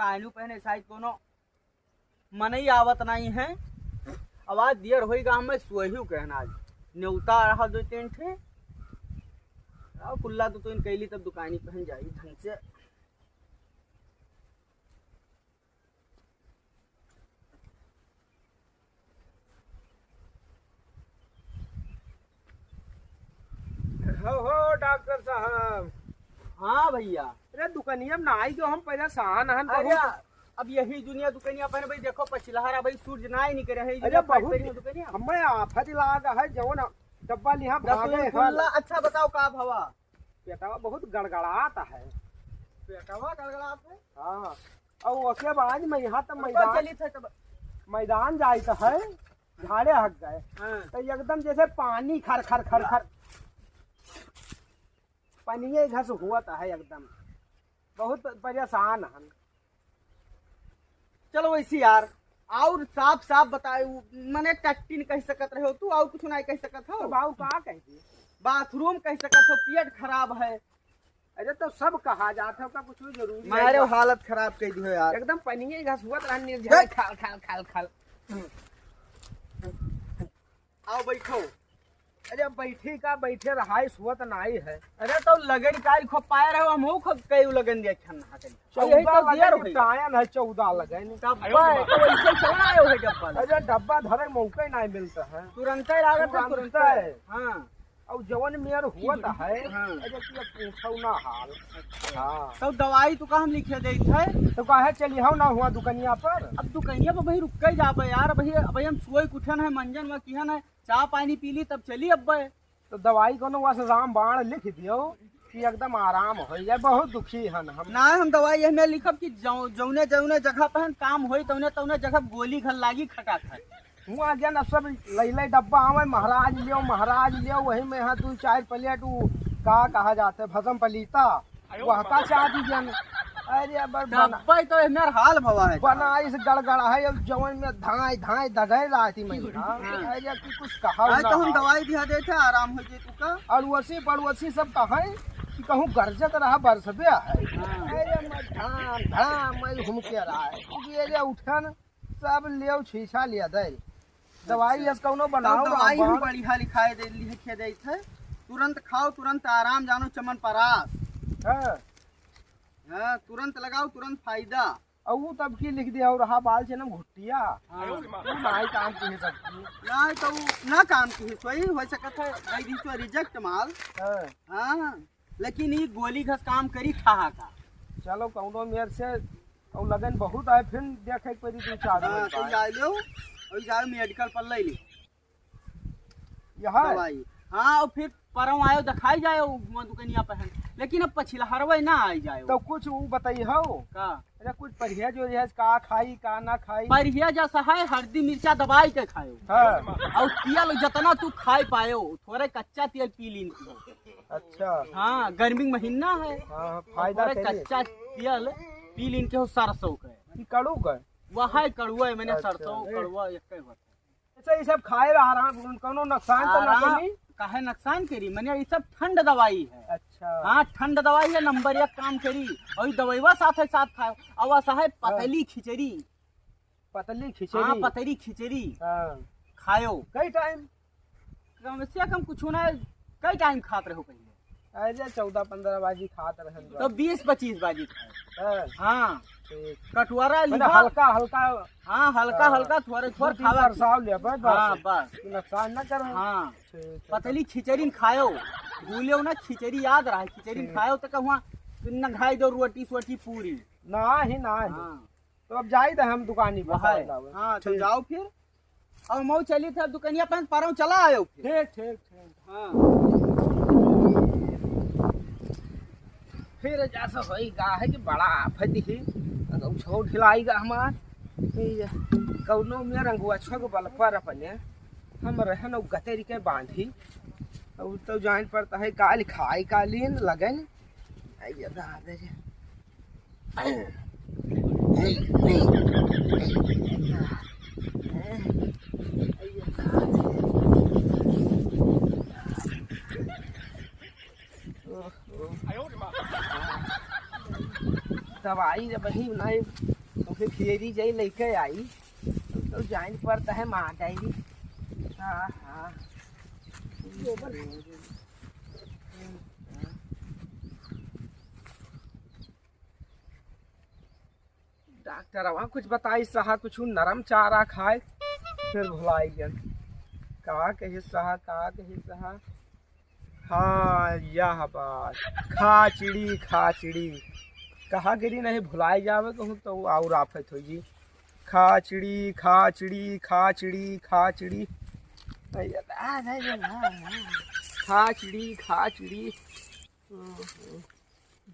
काहलू पहने शायद कोनो मनई आवत नहीं है। आवाज दियर होगा हमें सोहू कहना आज न्योता रहा 2-3 ठे कुल्ला तो इन कैली तब दुकानी पहन जाई ढंग से। हो डॉक्टर साहब। हाँ भैया। अरे दुकानिया में ना आई जो हम पहले सहान हन अरे अब यही दुनिया दुकानिया पहने भाई देखो पछिलहरा भाई सूरज ना ही नहीं करे है। अरे बहुत हमें आफत लाग है जवन डब्बा लिहा भागे हल। अच्छा बताओ का हवा पेटवा बहुत गड़गड़ाता है। पेटवा गड़गड़ात है। हाँ और ओके बाद में यहाँ तक मैदान चली थे तब मैदान जाए तो है झाड़े हक गए। हाँ। तो एकदम जैसे पानी खर खर खर खर पनिये घस हुआ है एकदम बहुत परेशान हन। चलो वैसी यार और साफ साफ बताओ मने टट्टी नहीं कह सकत रहे हो तू और कुछ नहीं कह सकत हो। तो बाबू कहा कहती बाथरूम कह सकत हो पेट खराब है। अरे तो सब कहा जाता है का कुछ भी जरूरी मारे हालत खराब कर दियो यार एकदम पनिये घस हुआ रहने खाल खाल खाल खाल। आओ बैठो। अरे बैठे का बैठे रहाई सुवत नाई है। अरे तो लगन काल खो पाए रहे हम हो खो कई लगन दिया छन्ना करी 14 लगन टायन है 14 लगन तब तो ऐसे चला आयो है डब्बा। अरे डब्बा धरे मौका नहीं मिलता है तुरंत ही लागत है तुरंत है। हां और जवन मेयर हुआ है। हाँ। अरे कि पूछो ना हाल। हां तो दवाई तो का हम लिखे दे थे तो काहे चली हो ना हुआ दुकानिया पर। अब दुकानिया पर भाई रुक के जाबे यार भाई अब हम सोई कुठन है मंजन में किहन है चाय पानी पी ली तब चली अब। तो दवाई कोनो वस राम बाण लिख दियो कि एकदम आराम हो जाए। बहुत दुखी हन हम ना हम दवाई हमें लिखब कि जौने जौने जगह पर काम होई तौने तौने जगह गोली घर लागी खटा खट हुआ गया ना सब लैले डब्बा हमें महाराज लियो वही में यहाँ 2-4 प्लेट का कहा जाता है भसम पलीता वह का चाह दीजिए। अरे डब्बा तो हमार हाल भवा है बना इस गड़गड़ा है अब जवन में धाई धाई दगाई लाती मैं। अरे कि कुछ कहा आज तो हम दवाई दिया दे थे आराम हो जे तुका अड़वसी पड़वसी सब कहा कि कहूँ गरजत रहा बरसबे है। अरे मैं धाम धाम मैं घूम के रहा है ये उठन सब ले शीशा लिया दे दवाई यस कौनो बनाओ दवाई हम बढ़िया लिखाए दे लिखे दे थे तुरंत खाओ तुरंत आराम जानो चमन परास। हाँ तुरंत लगाओ तुरंत फायदा। और वो तब की लिख दिया और रहा बाल चनम घुटिया नहीं काम की है सब ना तो ना काम की है सोई हो सकत है नहीं दी तो रिजेक्ट माल। हाँ लेकिन ये गोली घस काम करी ठहा का। चलो कौनो मेर से और लगन बहुत है फिर देखे कोई 2-4 दिन तो जा लो और जाओ मेडिकल पर ले ली यहाँ दवाई। हाँ और फिर परम आयो दिखाई जाओ दुकानिया पहन लेकिन अब पछिला हरवे ना आई जाओ तो कुछ वो बताई हो का। अरे कुछ परहेज जो है का खाई का ना खाई परहेज जैसा है हल्दी मिर्चा दबाई के खाओ। हाँ। और तेल जितना तू खाई पायो थोड़े कच्चा तेल पी ली। अच्छा हाँ गर्मी महीना है। हाँ, फायदा कच्चा तेल पी लीन के हो सरसों के कड़ू का वह है कड़ुआ है मैंने सरसों कड़ुआ एक ऐसा ये सब खाए रहा कोनो नुकसान तो ना करी काहे नुकसान करी मैंने ये सब ठंड दवाई है। अच्छा हाँ ठंड दवाई है नंबर 1 काम करी और दवाईवा साथ है साथ खाओ और वैसा है पतली खिचड़ी। पतली खिचड़ी हाँ पतली खिचड़ी खाओ कई टाइम कम से कम कुछ ना कई टाइम खाते रहो पहले। अरे 14-15 बाजी खाते रहे तो 20-25 बाजी खाए। हाँ कटुआरा हल्का हल्का। हाँ हल्का हल्का थोड़े थोड़े खावा बस नुकसान न करो। हाँ पतली खिचड़ी खाओ भूलो ना खिचड़ी याद रहा खिचड़ी खाओ तो कहूँ न खाई दो रोटी सोटी पूरी ना ही। हाँ। तो अब जाए थे हम दुकानी पर। हाँ तो जाओ फिर और मऊ चली थे दुकानिया पर पारो चला आयो ठीक ठीक। हाँ फिर जैसा होगा है कि बड़ा आफत ही छोड़ खिलाएगा हमार कौनो में रंगुआ छग बल पर अपने हम रहन गतेरी के बांधी और तो जान पड़ता है काल खाई कालीन लगन दवाई जब ही नहीं तो फिर फेरी जाई लेके आई तो जाइन पड़ता है माँ जाएगी। हाँ हाँ डॉक्टर वहाँ कुछ बताई सहा कुछ नरम चारा खाए फिर भुलाई गन कहा कही सहा। हाँ यह बात खाचड़ी कहा गिरी नहीं भुलाई जावे कहूँ तो और आफत हो जी। खाचड़ी खाचड़ी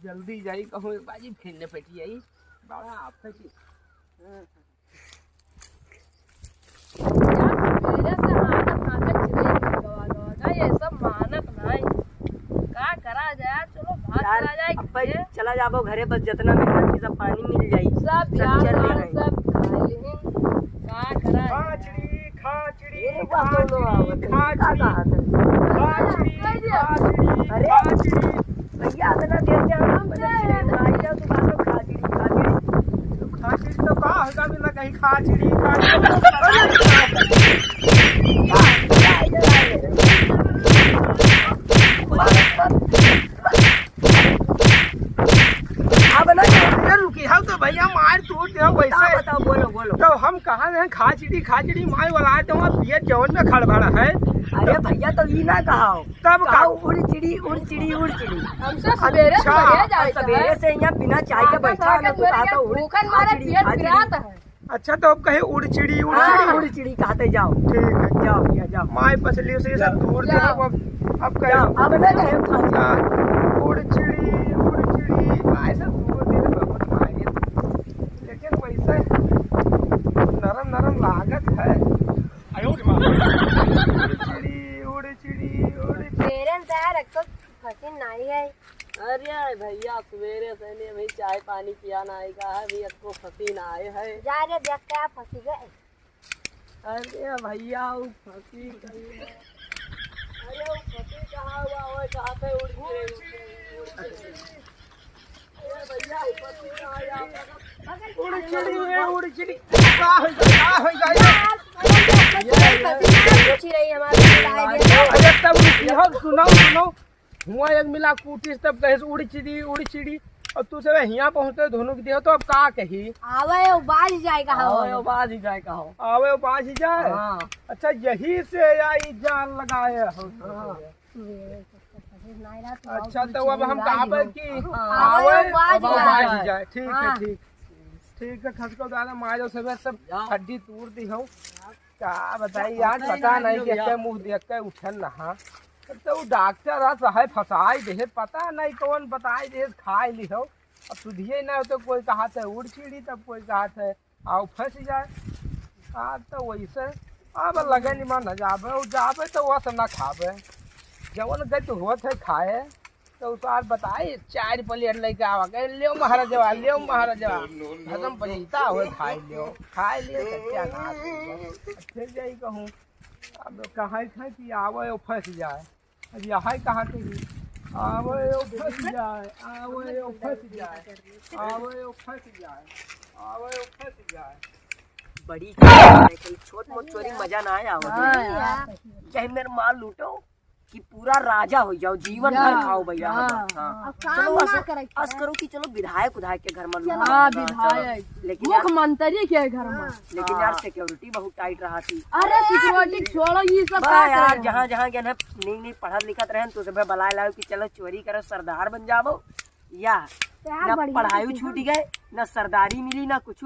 जल्दी जाई कहूँ एक बाजी फिरने पेटी आई बड़ा आफत ही। चला जाबो घरे बस जितना मेहनत की सब पानी मिल जाई सब भैया इतना देर से खाचड़ी तो कहा होगा भी ना कहीं खाचड़ी रुकी हम तो भैया मार टूट दे वैसे बताओ बोलो तो हम कहा रहे खाचड़ी मार वाला तो पिए जौन में खड़बड़ है। अरे भैया तो ये ना कहाओ तब कहाओ उड़ चिड़ी हमसे सवेरे सवेरे से यहाँ बिना चाय के बैठा है तो कहा तो उड़ अच्छा तो अब कहे उड़ चिड़ी कहते जाओ। ठीक है जाओ भैया जाओ माए पसली से सब दूर दे अब कहे अब ना कहे उड़ चिड़ी माए सब दूर दे बहुत माए लेकिन वैसे नरम लागत है। अरे भैया सवेरे से नहीं भाई चाय पानी पिया ना आएगा है भैया को फंसी ना आए है जा रे देख के आप फंसी गए। अरे भैया वो फंसी अरे वो फंसी कहाँ हुआ वो कहाँ पे उड़ गए भैया फंसी कहाँ उड़ चिड़ी सुनो हुआ एक मिला कूटिस तब कहे उड़ चिड़ी और तू सब यहाँ पहुँचते दोनों की देह तो अब का कही आवे बाज जाएगा आवे बाज जाए। हाँ। अच्छा यही से आई जान लगाए हो। अच्छा तो अब हम कहा कि आवे बाज जाए। ठीक है खसको दाना मारो सब हड्डी तोड़ दी हो क्या बताइए आज पता नहीं कि मुँह देख के उठन नहा तो डॉक्टर है फंसाई दे पता नहीं कौन बताई दे खाए ली हो अब सुधिए ना तो कोई कहा था उड़ चिड़ी तब कोई कहा था आओ फंस जाए। हाँ तो वैसे अब लगे निमन न जाबे तो वह न खाबे जवन गए तो होत है खाए तो उस आज बताए 4 प्लेट लेके आवा कहे लियो महाराजवा हजम पजीता हो खाए लिए क्या फिर जाई कहूँ अब कहा था कि आवे फंस जाए अब यहाँ कहा थे आवे फंस जाए बड़ी छोट मोट चोरी मजा ना आया चाहे मेरे माल लूटो कि पूरा राजा हो जाओ जीवन भर खाओ भैया। चलो अस करो कि चलो विधायक के घर में लेकिन मुख्यमंत्री के घर में लेकिन यार सिक्योरिटी बहुत टाइट रहा थी। अरे सिक्योरिटी छोड़ो ये सब यार जहाँ गए नहीं पढ़त लिखत रहे तो सब बलाए लाओ कि चलो चोरी करो सरदार बन जाओ या न पढ़ाई छूट गए न सरदारी मिली न कुछ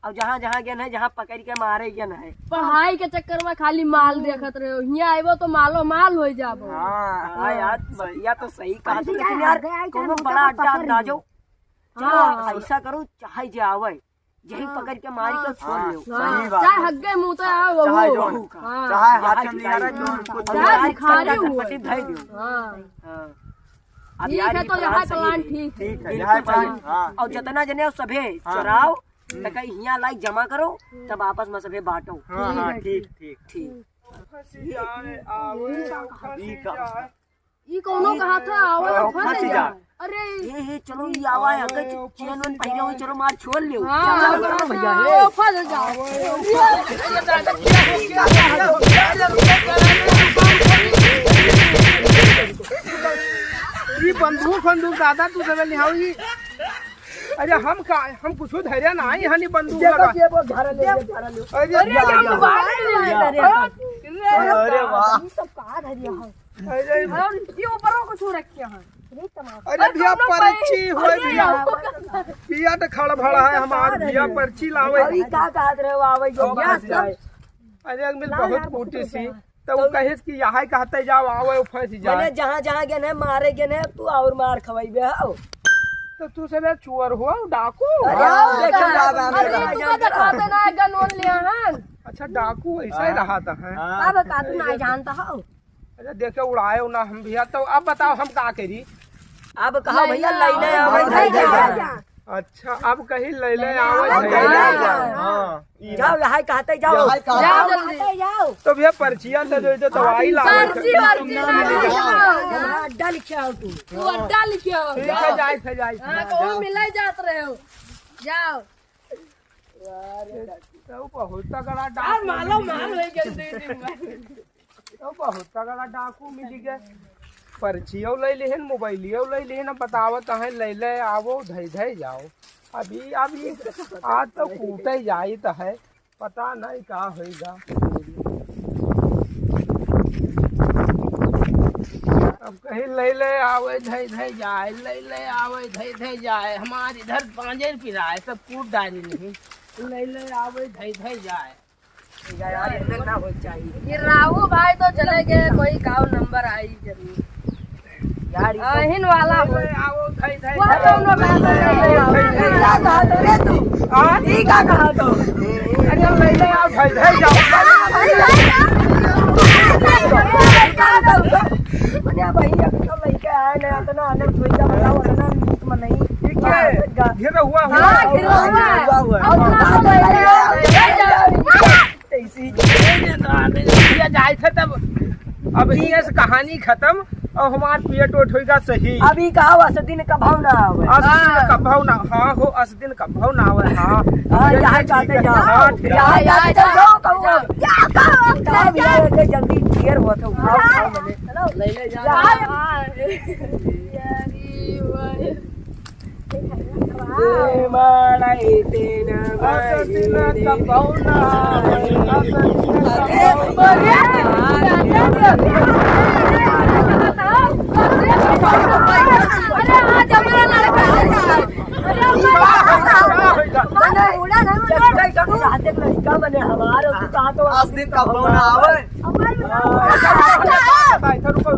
अब जहाँ गए है जहाँ पकड़ के मारे गए है पढ़ाई के चक्कर में खाली माल देखत रहे हो यहाँ आइबो तो माल हो जाबो। हाँ यार भैया तो सही कहा लेकिन यार कोनो बड़ा अड्डा जाओ चलो ऐसा करो चाहे जे आवे यही पकड़ के मार के छोड़ लो चाहे हग्गे मुंह तो आओ चाहे हाथ में यार चाहे भिखारी हुआ पट्टी धई दो। हां अब यार तो यहाँ प्लान ठीक है यहाँ प्लान और जितना जने सभे चराओ तो कहीं यहाँ लाइक जमा करो तब आपस में सभे बांटो। ठीक ठीक ई कौनो कहा था आवा तो फंस जा। अरे ए चलो ये आवा है अगर चेन वन पहले हो चलो मार छोड़ ले हाँ चलो भैया ओ फंस जा। ये बंदूक दादा तू सब लिहाओ ये। अरे हम कुछ धैर्य ना आई हनी बंदूक लगा। ये वो घर ले अरे अरे वाह ये सब कहां धरिया है अरे ये ऊपर को छू रखे हैं। अरे भैया पर्ची होय भैया भैया तो खड़ भड़ा है हमार भैया पर्ची लावे। अभी का कहत रहे आवे जो अरे अगमिल बहुत फूटी सी तो वो कहे कि यहाँ कहते जाओ आवे फंस जाए। मैंने जहां जहां गने मारे गने तू और मार खवाइबे हो तो तू सब चोर हुआ डाकू। अरे तू तो खाते ना गन वन लिया हन। अच्छा डाकू ऐसा ही रहा था है। अब का तू नहीं जानता हो। अच्छा देखे उड़ाए ना हम भैया तो अब बताओ हम का करी। अब कहा भैया लैले आवे अच्छा अब कहीं ले ले आवे जाओ यहाँ कहते जाओ जाओ जल्दी जाओ तो भैया पर्चिया ले दे तो दवाई ला पर्ची अड्डा लिखे आओ तू अड्डा लिखियो। ठीक है जाए हां को मिले जात रहे हो जाओ। तो बहुत तगड़ा डाकू माल हो गए तो बहुत तगड़ा डाकू मिल गए। पर्चियो ले लेहन मोबाइलियो ले लेहन बतावत है ले ले आवो धै जाओ। अभी आज तो कूटे जाई तो है पता नहीं का होगा। अब कहीं ले ले आवे धै जाए ले ले आवे धै जाए। हमारे इधर पांजेर पिराए सब कूट डाली नहीं ले ले आवे धै जाए। यार इतना ना हो चाहिए ये राहु भाई तो चले गए कोई काव नंबर आई जरूर यार हिन वाला हो। आओ धै वो कौनो बात नहीं। क्या कहा तो रे तू ई का कहा तो अरे ले ले आओ धै जाओ। मने भाई अब तो लइका आए ना इतना आनंद होई जा बताओ ना नीक में नहीं ठीक है घेरा हुआ हां गिरो हुआ और ना तो ऐसी जाए थे तब अब ये कहानी खत्म और हमार पेट ओट होगा सही। अभी कहा असदिन का भाव ना आवे असदिन का भाव ना हाँ हो असदिन का भाव ना आवे हाँ यहाँ जाते जाओ हाँ ठीक है। यहाँ जाते जाओ कहो भैया जल्दी देर होत है उठाओ मने ले ले जा माराई तेना असदिन का भाव ना आवे अरे आज हमारा लड़का लड़का बने हमारे दिन का भाव ना आवे। रुको